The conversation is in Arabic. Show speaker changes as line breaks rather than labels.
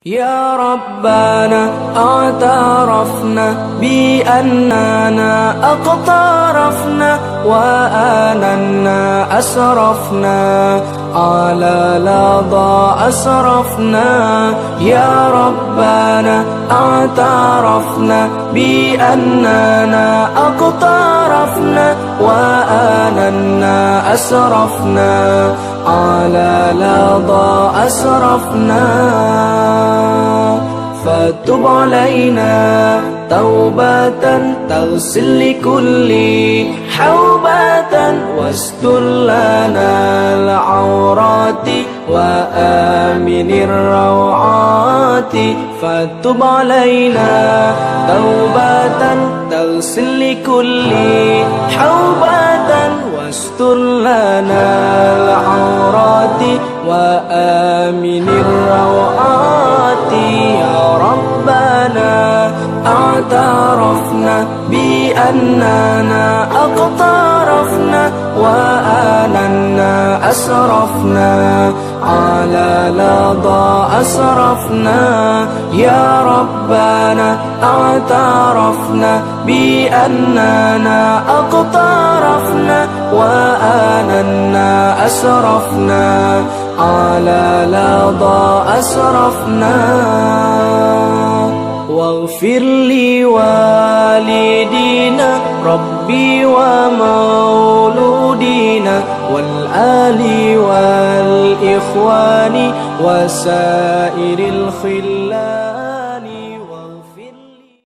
يا ربنا اعترفنا بأننا اقترفنا وآننا أسرفنا على لظى أسرفنا. يا ربنا اعترفنا بأننا اقترفنا وآننا أسرفنا على لظى أسرفنا. فتب علينا توبة تغسل لكل حوبة واستر لنا العورات وآمن الروعات. فتب علينا توبة تغسل لكل حوبة واستر لنا العورات وآمن الروعات. يا ربنا اعترفنا بأننا اقترفنا وآننا أسرفنا على لظى أسرفنا. يا ربنا اعترفنا بأننا اقترفنا وآننا أسرفنا على لظى أسرفنا. واغفر لوالدينا ربي ومولودينا والآل والإخوان وسائر الخلان.